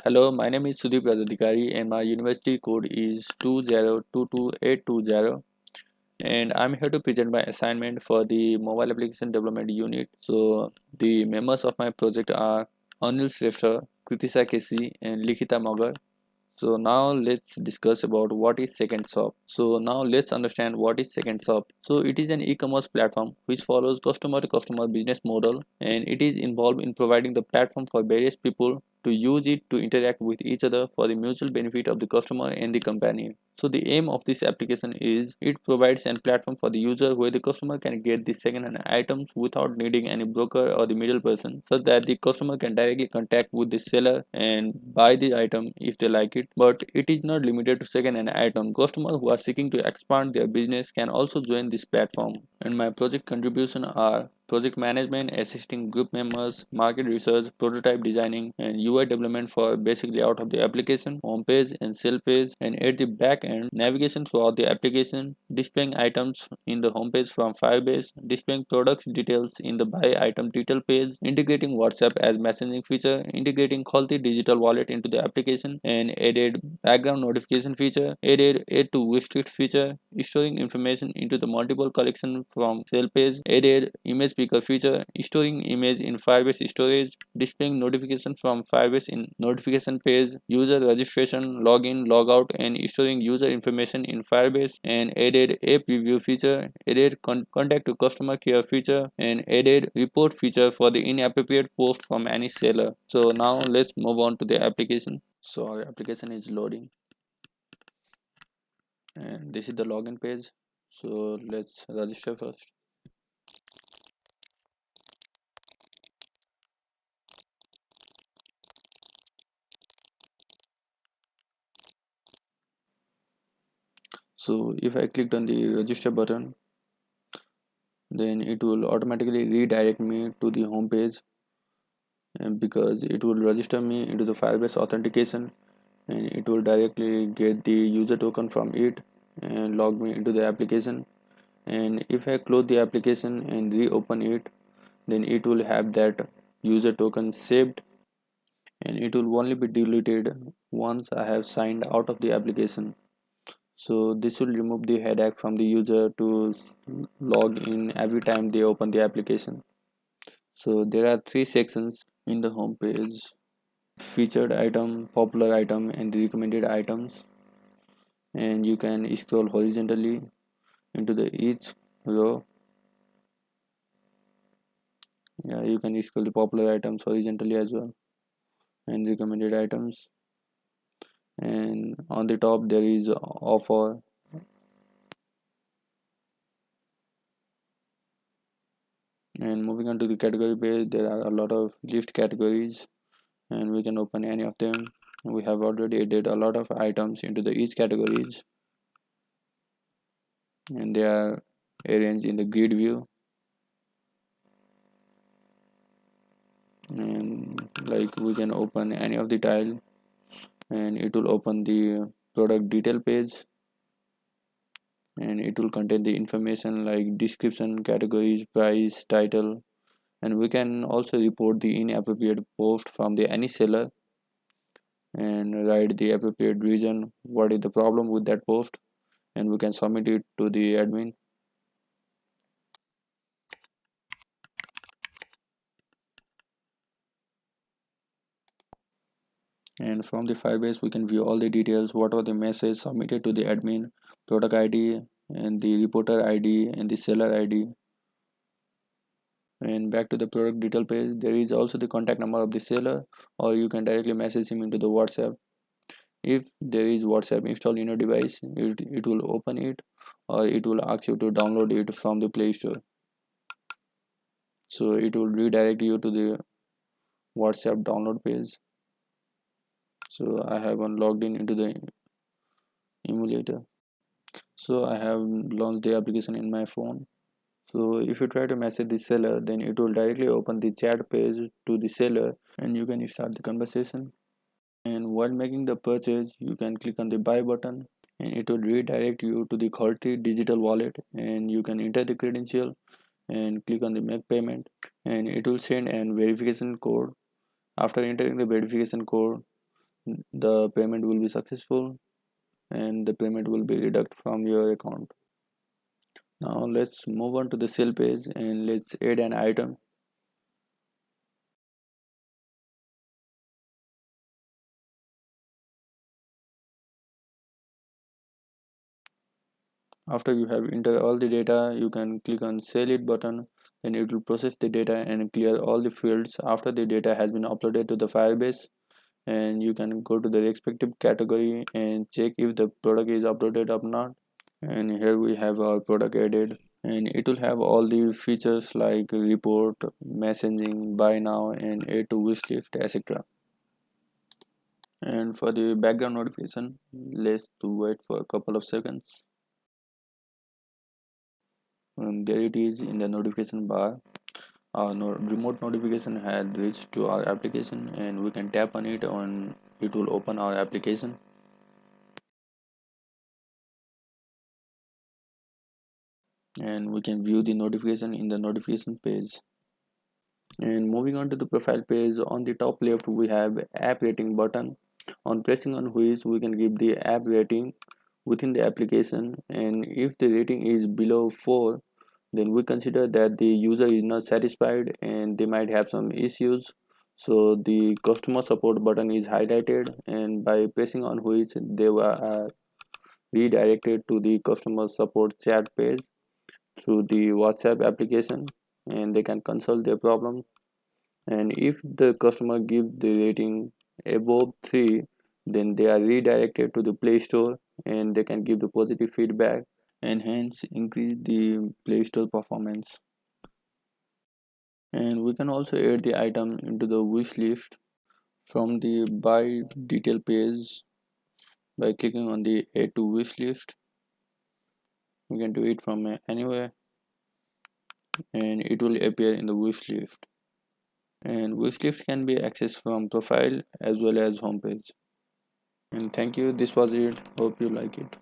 Hello, my name is Sudeep Radhikari and my university code is 2022820, and I'm here to present my assignment for the mobile application development unit. So the members of my project are Anil Shrestha, Kritisa Kesi and Likhita Magar. So now let's discuss about what is Second Shop. So now let's understand what is Second Shop. So it is an e-commerce platform which follows customer to customer business model, and it is involved in providing the platform for various people to use it to interact with each other for the mutual benefit of the customer and the company. So the aim of this application is it provides a platform for the user where the customer can get the second-hand items without needing any broker or the middle person, so that the customer can directly contact with the seller and buy the item if they like it. But it is not limited to second-hand item. Customers who are seeking to expand their business can also join this platform. And my project contribution are project management, assisting group members, market research, prototype designing, and UI development for basic layout of the application, home page and sell page, and at the back end, navigation throughout the application, displaying items in the home page from Firebase, displaying products details in the buy item detail page, integrating WhatsApp as messaging feature, integrating quality digital wallet into the application, and added background notification feature, added add to wishlist feature, storing information into the multiple collection from sale page, added image picker feature, storing image in Firebase storage, displaying notification from Firebase in notification page, user registration, login, logout, and storing user information in Firebase, and added app review feature, added contact to customer care feature, and added report feature for the inappropriate post from any seller. So now let's move on to the application. So our application is loading, and this is the login page. So let's register first. So if I clicked on the register button, then it will automatically redirect me to the home page, and because it will register me into the Firebase authentication, and it will directly get the user token from it and log me into the application. And if I close the application and reopen it, then it will have that user token saved, and it will only be deleted once I have signed out of the application. So this will remove the headache from the user to log in every time they open the application. So there are three sections in the home page: featured item, popular item, and the recommended items. And you can scroll horizontally into the each row. Yeah, you can scroll the popular items horizontally as well, and recommended items. And on the top there is offer. And moving on to the category page, there are a lot of list categories, and we can open any of them. We have already added a lot of items into the each categories, and they are arranged in the grid view. And like we can open any of the tile, and it will open the product detail page, and it will contain the information like description, categories, price, title. And we can also report the inappropriate post from the any seller, and write the appropriate reason what is the problem with that post, and we can submit it to the admin. And from the Firebase we can view all the details, what are the message submitted to the admin, product ID, and the reporter ID, and the seller ID. And back to the product detail page, there is also the contact number of the seller, or you can directly message him into the WhatsApp. If there is WhatsApp installed in your device, it will open it, or it will ask you to download it from the Play Store. So it will redirect you to the WhatsApp download page. So I have logged in into the emulator. So I have launched the application in my phone. So if you try to message the seller, then it will directly open the chat page to the seller, and you can start the conversation. And while making the purchase, you can click on the buy button, and it will redirect you to the quality digital wallet, and you can enter the credential and click on the make payment, and it will send an verification code. After entering the verification code, the payment will be successful and the payment will be deducted from your account. Now let's move on to the sale page and let's add an item. After you have entered all the data, you can click on sell it button. Then it will process the data and clear all the fields after the data has been uploaded to the Firebase. And you can go to the respective category and check if the product is uploaded or not. And here we have our product added, and it will have all the features like report, messaging, buy now, and add to wish list, etc. And for the background notification, let's to wait for a couple of seconds. And there it is in the notification bar. Our remote notification had reached to our application, and we can tap on it and it will open our application. And we can view the notification in the notification page. And moving on to the profile page, on the top left we have app rating button, on pressing on which we can give the app rating within the application. And if the rating is below 4, then we consider that the user is not satisfied and they might have some issues. So the customer support button is highlighted, and by pressing on which they were redirected to the customer support chat page through the WhatsApp application, and they can consult their problem. And if the customer give the rating above 3, then they are redirected to the Play Store and they can give the positive feedback and hence increase the Play Store performance. And we can also add the item into the wish list from the buy detail page by clicking on the add to wish list. We can do it from anywhere and it will appear in the wish list. And wish list can be accessed from profile as well as homepage. And thank you, this was it, hope you like it.